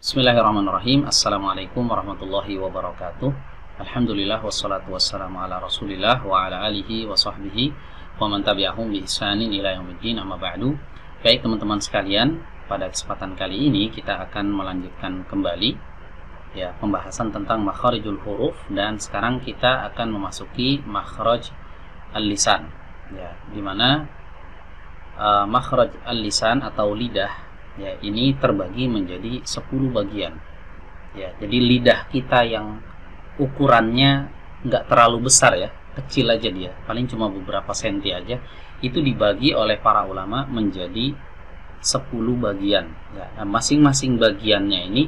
Bismillahirrahmanirrahim. Assalamualaikum warahmatullahi wabarakatuh. Alhamdulillah wassalatu wassalamu ala Rasulillah wa ala alihi wa sahbihi wa man tabi'ahum bi ihsanin ila yaumiddin, amma ba'du. Baik teman-teman sekalian, pada kesempatan kali ini kita akan melanjutkan kembali pembahasan tentang makharijul huruf, dan sekarang kita akan memasuki makhraj al-lisan. Di mana makhraj al-lisan atau lidah ini terbagi menjadi 10 bagian. Jadi lidah kita yang ukurannya nggak terlalu besar kecil aja dia, paling cuma beberapa senti aja, itu dibagi oleh para ulama menjadi 10 bagian. Masing-masing bagiannya ini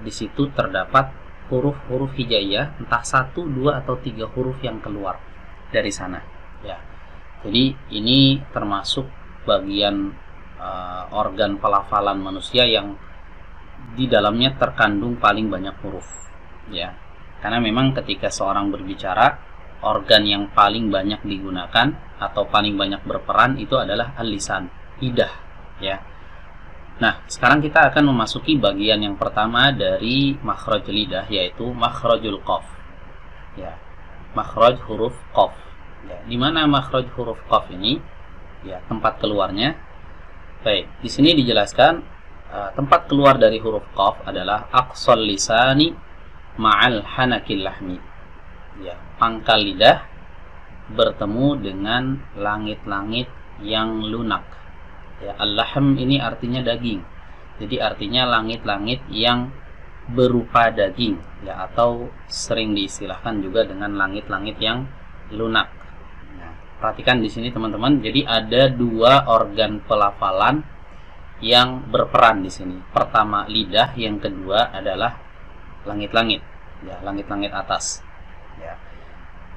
di situ terdapat huruf-huruf hijaiyah, entah 1, 2 atau 3 huruf yang keluar dari sana. Jadi ini termasuk bagian organ pelafalan manusia yang di dalamnya terkandung paling banyak huruf, karena memang ketika seorang berbicara, organ yang paling banyak digunakan atau paling banyak berperan itu adalah al-lisan, lidah. Nah, sekarang kita akan memasuki bagian yang pertama dari makhraj lidah, yaitu makhrajul qaf. Makhraj huruf qaf. Di mana makhraj huruf qaf ini tempat keluarnya. Baik, di sini dijelaskan tempat keluar dari huruf qaf adalah aqsal lisani ma'al hanakil lahmi. Pangkal lidah bertemu dengan langit-langit yang lunak. Al-lahm ini artinya daging. Jadi artinya langit-langit yang berupa daging, atau sering diistilahkan juga dengan langit-langit yang lunak. Perhatikan di sini teman-teman. Jadi ada 2 organ pelafalan yang berperan di sini. Pertama lidah, yang kedua adalah langit-langit, langit-langit atas.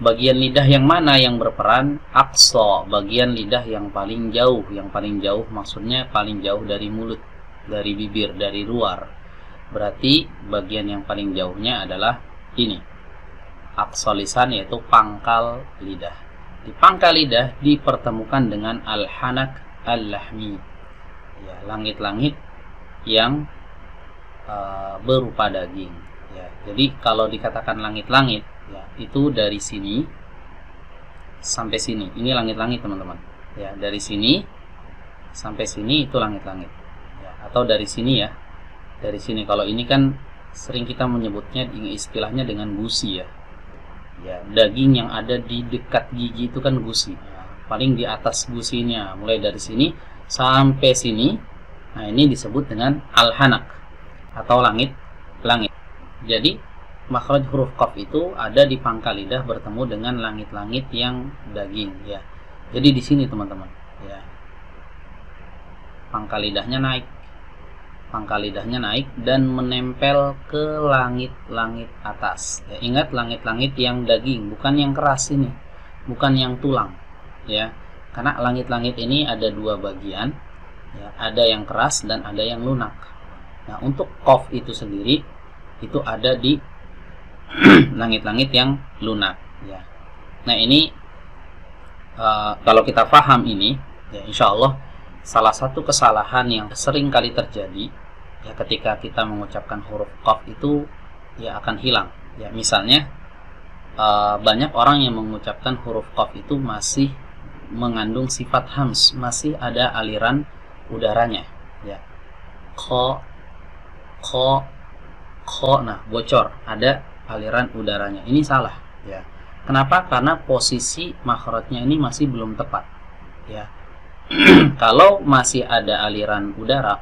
Bagian lidah yang mana yang berperan? Aqsa, bagian lidah yang paling jauh. Yang paling jauh maksudnya paling jauh dari mulut, dari bibir, dari luar. Berarti bagian yang paling jauhnya adalah ini, aqsa lisan, yaitu pangkal lidah. Di pangkal lidah dipertemukan dengan al-hanak al-lahmi, langit-langit yang berupa daging. Jadi kalau dikatakan langit-langit, itu dari sini sampai sini. Ini langit-langit teman-teman. Dari sini sampai sini itu langit-langit. Atau dari sini dari sini. Kalau ini kan sering kita menyebutnya istilahnya dengan gusi daging yang ada di dekat gigi itu kan gusi. Paling di atas gusinya, mulai dari sini sampai sini. Nah, ini disebut dengan al-hanak atau langit-langit. Jadi makhraj huruf qaf itu ada di pangkal lidah bertemu dengan langit-langit yang daging. Jadi di sini teman-teman. Pangkal lidahnya naik. Pangkal lidahnya naik dan menempel ke langit-langit atas. Ingat, langit-langit yang daging, bukan yang keras ini, bukan yang tulang. Karena langit-langit ini ada 2 bagian, ada yang keras dan ada yang lunak. Nah, untuk qaf itu sendiri itu ada di langit-langit yang lunak. Nah, ini kalau kita paham ini, insya Allah salah satu kesalahan yang sering kali terjadi ketika kita mengucapkan huruf qaf itu akan hilang. Misalnya banyak orang yang mengucapkan huruf qaf itu masih mengandung sifat hams, masih ada aliran udaranya. Kho, nah bocor, ada aliran udaranya. Ini salah. Kenapa? Karena posisi makhrajnya ini masih belum tepat. Kalau masih ada aliran udara,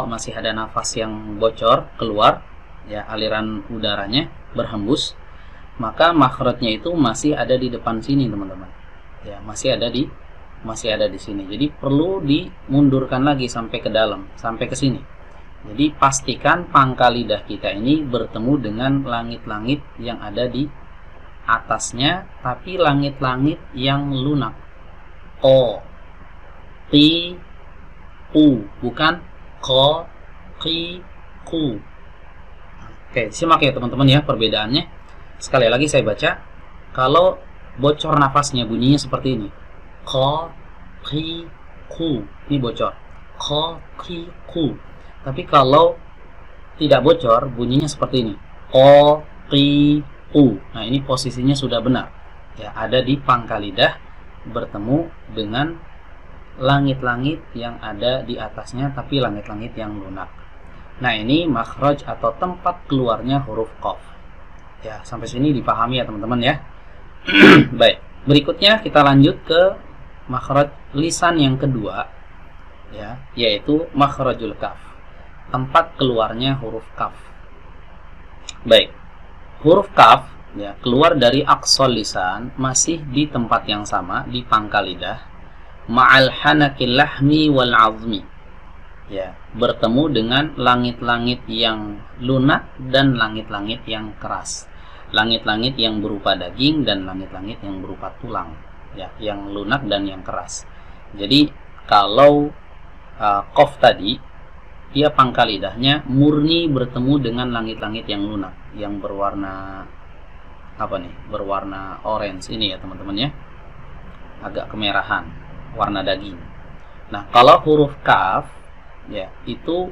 masih ada nafas yang bocor keluar, aliran udaranya berhembus, maka makhrajnya itu masih ada di depan sini teman-teman. Masih ada di sini. Jadi perlu dimundurkan lagi sampai ke dalam, sampai ke sini. Jadi pastikan pangkal lidah kita ini bertemu dengan langit-langit yang ada di atasnya, tapi langit-langit yang lunak. Qi, u, bukan ko, qi, ku. Oke, simak teman-teman perbedaannya. Sekali lagi saya baca. Kalau bocor nafasnya bunyinya seperti ini. Ko, qi, ku. Ini bocor. Ko, qi, ku. Tapi kalau tidak bocor, bunyinya seperti ini. O, qi, u. Nah, ini posisinya sudah benar. Ya, ada di pangkal lidah bertemu dengan langit-langit yang ada di atasnya, tapi langit-langit yang lunak. Nah, ini makhraj atau tempat keluarnya huruf qaf. Ya, sampai sini dipahami ya teman-teman ya. Baik, berikutnya kita lanjut ke makhraj lisan yang kedua, ya, yaitu makhrajul kaf, tempat keluarnya huruf kaf. Baik, huruf kaf ya keluar dari aqsal lisan masih di tempat yang sama, di pangkal lidah, ma'al hanakil lahmi wal azmi, ya, bertemu dengan langit-langit yang lunak dan langit-langit yang keras, langit-langit yang berupa daging dan langit-langit yang berupa tulang, ya, yang lunak dan yang keras. Jadi kalau qaf tadi, dia pangkal lidahnya murni bertemu dengan langit-langit yang lunak, yang berwarna apa nih? Berwarna orange ini ya teman-teman ya, agak kemerahan, warna daging. Nah, kalau huruf kaf, ya, itu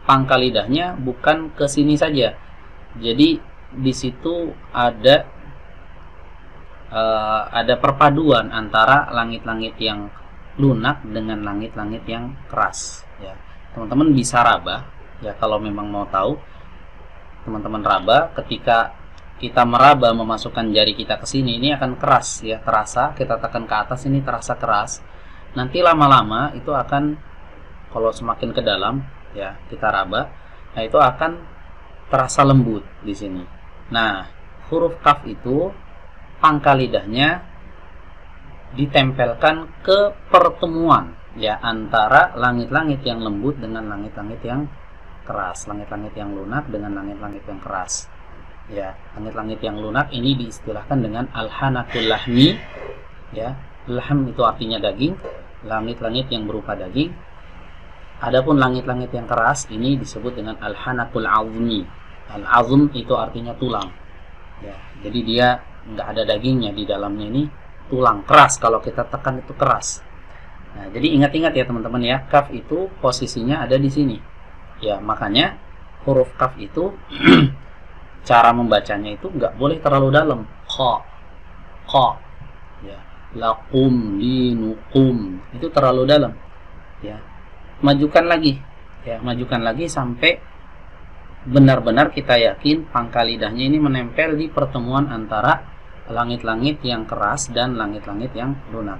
pangkal lidahnya bukan ke sini saja. Jadi di situ ada perpaduan antara langit-langit yang lunak dengan langit-langit yang keras. Ya, teman-teman bisa raba. Ya, kalau memang mau tahu, teman-teman raba. Ketika kita meraba memasukkan jari kita ke sini, ini akan keras ya, terasa. Kita tekan ke atas, ini terasa keras. Nanti lama-lama itu akan, kalau semakin ke dalam ya kita raba, nah itu akan terasa lembut di sini. Nah, huruf kaf itu pangkal lidahnya ditempelkan ke pertemuan ya antara langit-langit yang lembut dengan langit-langit yang keras, langit-langit yang lunak dengan langit-langit yang keras. Ya, langit-langit yang lunak ini diistilahkan dengan al-hanakul lahmi, ya. Lahm itu artinya daging, langit-langit yang berupa daging. Adapun langit-langit yang keras ini disebut dengan al-hanakul azmi. Al-azm itu artinya tulang. Ya, jadi dia nggak ada dagingnya di dalamnya, ini tulang keras, kalau kita tekan itu keras. Nah, jadi ingat-ingat ya teman-teman ya, kaf itu posisinya ada di sini. Ya, makanya huruf kaf itu cara membacanya itu nggak boleh terlalu dalam. Qa, ya, lakum, linukum, itu terlalu dalam. Ya, majukan lagi, ya, majukan lagi sampai benar-benar kita yakin pangkal lidahnya ini menempel di pertemuan antara langit-langit yang keras dan langit-langit yang lunak.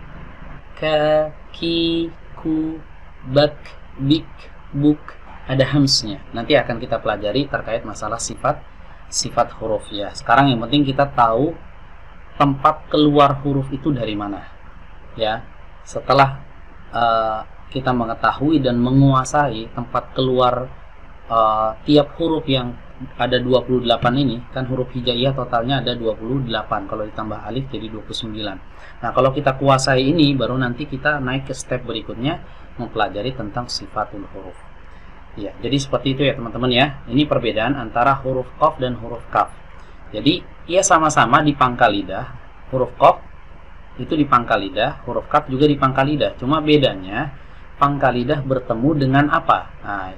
Ka, ki, ku, bak, bik, buk, ada hamsnya. Nanti akan kita pelajari terkait masalah sifat huruf ya. Sekarang yang penting kita tahu tempat keluar huruf itu dari mana. Ya, setelah kita mengetahui dan menguasai tempat keluar tiap huruf yang ada 28 ini, kan huruf hijaiyah totalnya ada 28, kalau ditambah alif jadi 29. Nah, kalau kita kuasai ini, baru nanti kita naik ke step berikutnya mempelajari tentang sifatul huruf. Ya, jadi seperti itu ya teman-teman ya. Ini perbedaan antara huruf qaf dan huruf kaf. Jadi, ia sama-sama di pangkal lidah. Huruf qaf itu di pangkal lidah, huruf kaf juga di pangkal lidah. Cuma bedanya pangkal lidah bertemu dengan apa? Nah,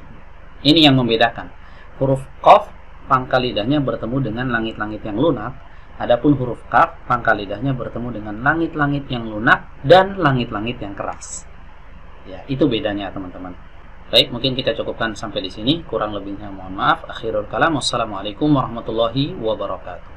ini yang membedakan. Huruf qaf pangkal lidahnya bertemu dengan langit-langit yang lunak. Adapun huruf kaf pangkal lidahnya bertemu dengan langit-langit yang lunak dan langit-langit yang keras. Ya, itu bedanya teman-teman. Baik, mungkin kita cukupkan sampai di sini. Kurang lebihnya mohon maaf. Akhirul kalam. Wassalamualaikum warahmatullahi wabarakatuh.